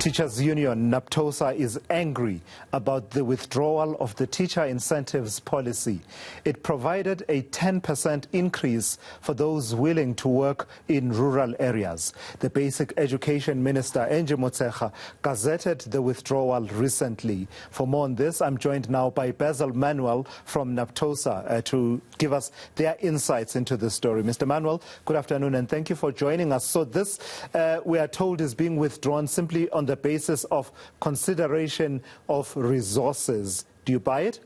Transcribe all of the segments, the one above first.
Teachers Union, Naptosa, is angry about the withdrawal of the teacher incentives policy. It provided a 10% increase for those willing to work in rural areas. The Basic Education Minister, Angie Motshekga, gazetted the withdrawal recently. For more on this, I'm joined now by Basil Manuel from Naptosa to give us their insights into the story. Mr. Manuel, good afternoon and thank you for joining us. So this, we are told, is being withdrawn simply on the basis of consideration of resources. Do you buy it?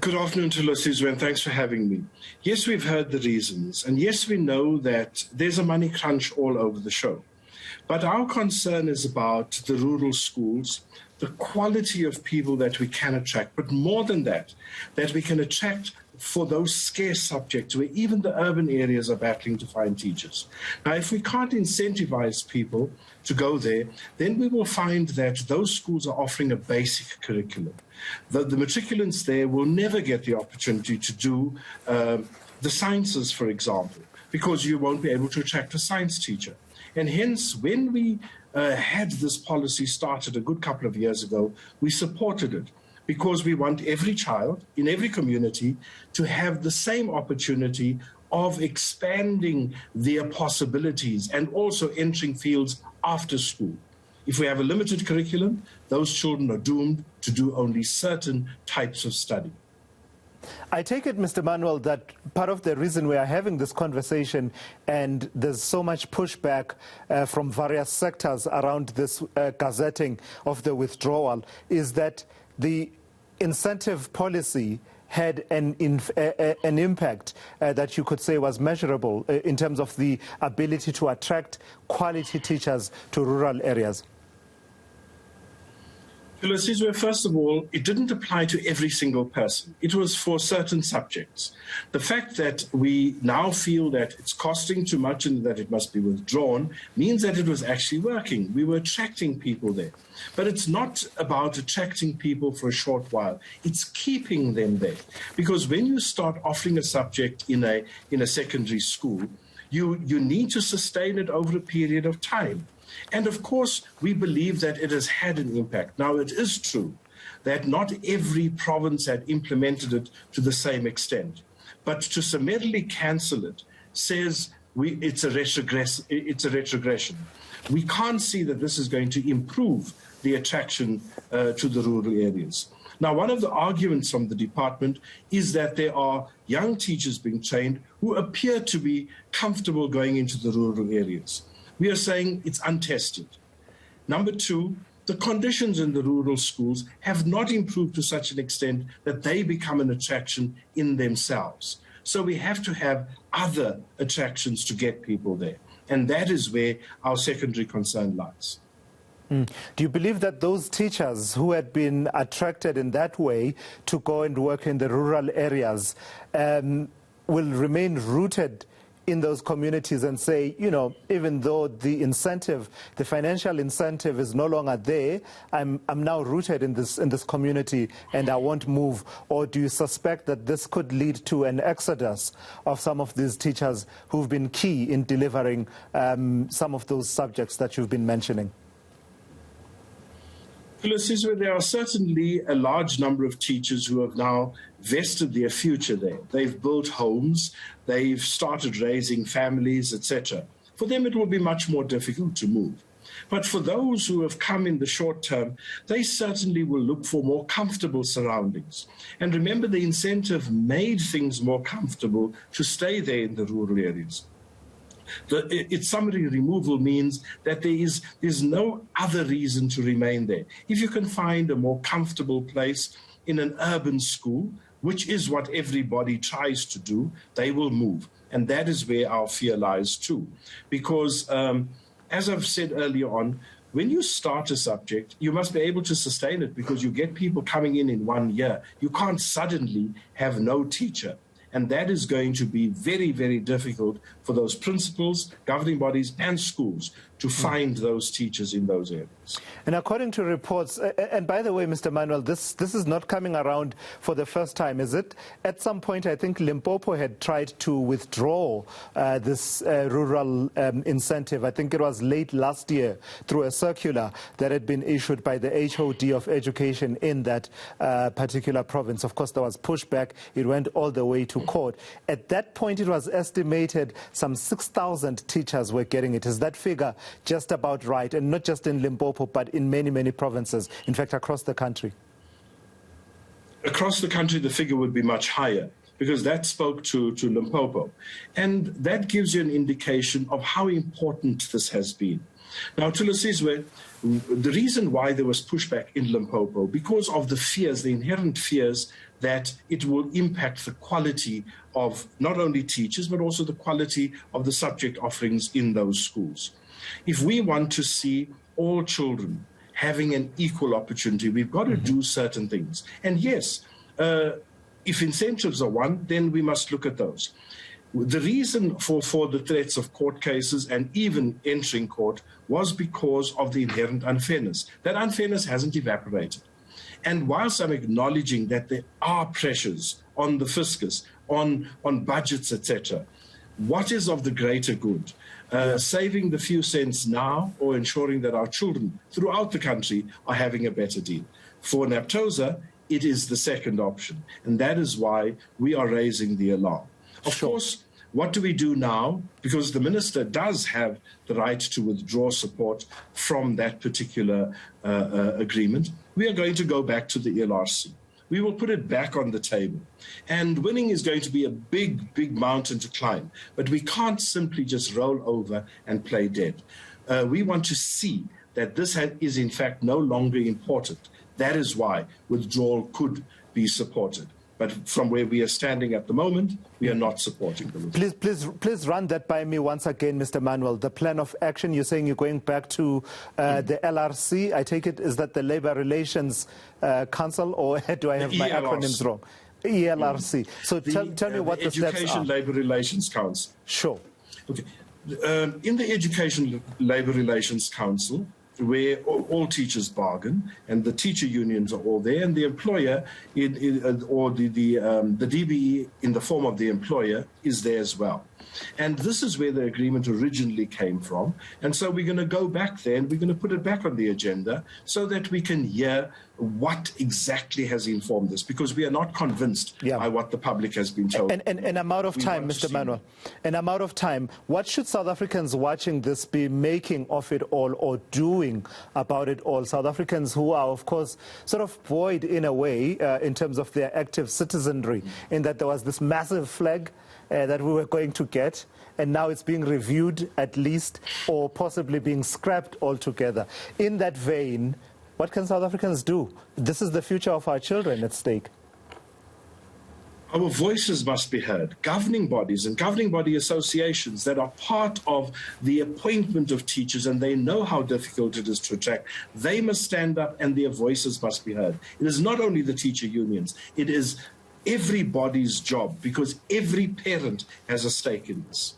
Good afternoon to Losizwe, and thanks for having me. Yes, we've heard the reasons, and yes, we know that there's a money crunch all over the show. But our concern is about the rural schools, the quality of people that we can attract, but more than that, that we can attract for those scarce subjects where even the urban areas are battling to find teachers. Now, if we can't incentivize people to go there, then we will find that those schools are offering a basic curriculum. The matriculants there will never get the opportunity to do the sciences, for example, because you won't be able to attract a science teacher. And hence, when we had this policy started a good couple of years ago, we supported it, because we want every child in every community to have the same opportunity of expanding their possibilities and also entering fields after school. If we have a limited curriculum, those children are doomed to do only certain types of study. I take it, Mr. Manuel, that part of the reason we are having this conversation and there's so much pushback from various sectors around this gazetting of the withdrawal is that the incentive policy had an impact that you could say was measurable in terms of the ability to attract quality teachers to rural areas. First of all, it didn't apply to every single person. It was for certain subjects. The fact that we now feel that it's costing too much and that it must be withdrawn means that it was actually working. We were attracting people there. But it's not about attracting people for a short while. It's keeping them there. Because when you start offering a subject in a secondary school, you need to sustain it over a period of time. And of course, we believe that it has had an impact. Now, it is true that not every province had implemented it to the same extent. But to summarily cancel it says it's a retrogression. We can't see that this is going to improve the attraction to the rural areas. Now, one of the arguments from the department is that there are young teachers being trained who appear to be comfortable going into the rural areas. We are saying it's untested. Number two, the conditions in the rural schools have not improved to such an extent that they become an attraction in themselves. So we have to have other attractions to get people there. And that is where our secondary concern lies. Do you believe that those teachers who had been attracted in that way to go and work in the rural areas will remain rooted in those communities and say, you know, even though the incentive, the financial incentive is no longer there, I'm now rooted in this community and I won't move? Or do you suspect that this could lead to an exodus of some of these teachers who've been key in delivering some of those subjects that you've been mentioning? There are certainly a large number of teachers who have now vested their future there. They've built homes, they've started raising families, etc. For them, it will be much more difficult to move. But for those who have come in the short term, they certainly will look for more comfortable surroundings. And remember, the incentive made things more comfortable to stay there in the rural areas. Its summary removal means that there's no other reason to remain there. If you can find a more comfortable place in an urban school, which is what everybody tries to do, they will move. And that is where our fear lies too. Because as I've said earlier on, when you start a subject, you must be able to sustain it because you get people coming in 1 year. You can't suddenly have no teacher. And that is going to be very, very difficult for those principals, governing bodies, and schools to find those teachers in those areas. And according to reports, and by the way, Mr. Manuel, this is not coming around for the first time, is it? At some point, I think Limpopo had tried to withdraw this rural incentive. I think it was late last year through a circular that had been issued by the HOD of Education in that particular province. Of course, there was pushback. It went all the way to court. At that point, it was estimated some 6,000 teachers were getting it. Is that figure just about right? And not just in Limpopo, but in many, many provinces, in fact, across the country? Across the country, the figure would be much higher, because that spoke to Limpopo. And that gives you an indication of how important this has been. Now, Thulasizwe, the reason why there was pushback in Limpopo, because of the fears, the inherent fears that it will impact the quality of not only teachers, but also the quality of the subject offerings in those schools. If we want to see all children having an equal opportunity, we've got to do certain things. And yes, if incentives are one, then we must look at those. The reason for the threats of court cases and even entering court was because of the inherent unfairness. That unfairness hasn't evaporated. And whilst I'm acknowledging that there are pressures on the fiscus, on budgets, etc., what is of the greater good? Saving the few cents now or ensuring that our children throughout the country are having a better deal? For Naptosa, it is the second option. And that is why we are raising the alarm. Of course, what do we do now? Because the minister does have the right to withdraw support from that particular agreement. We are going to go back to the ELRC. We will put it back on the table. And winning is going to be a big, big mountain to climb. But we can't simply just roll over and play dead. We want to see that this is in fact no longer important. That is why withdrawal could be supported. But from where we are standing at the moment, we are not supporting the withdrawal. Please run that by me once again, Mr. Manuel. The plan of action, you're saying you're going back to the LRC. I take it, is that the Labour Relations Council, or do I have my acronyms wrong? ELRC. So tell me what the steps are. Education Labour Relations Council. Sure. Okay. In the Education Labour Relations Council, where all teachers bargain, and the teacher unions are all there, and the employer or the DBE in the form of the employer is there as well. And this is where the agreement originally came from. And so we're going to go back there and we're going to put it back on the agenda so that we can hear what exactly has informed this, because we are not convinced by what the public has been told. And I'm out of time, Mr. Manuel. And I'm out of time. What should South Africans watching this be making of it all or doing about it all? South Africans who are, of course, sort of buoyed in a way in terms of their active citizenry, in that there was this massive flag that we were going to get, and now it's being reviewed at least, or possibly being scrapped altogether. In that vein, what can South Africans do? This is the future of our children at stake. Our voices must be heard. Governing bodies and governing body associations that are part of the appointment of teachers, and they know how difficult it is to attract, they must stand up and their voices must be heard. It is not only the teacher unions, it is everybody's job, because every parent has a stake in this.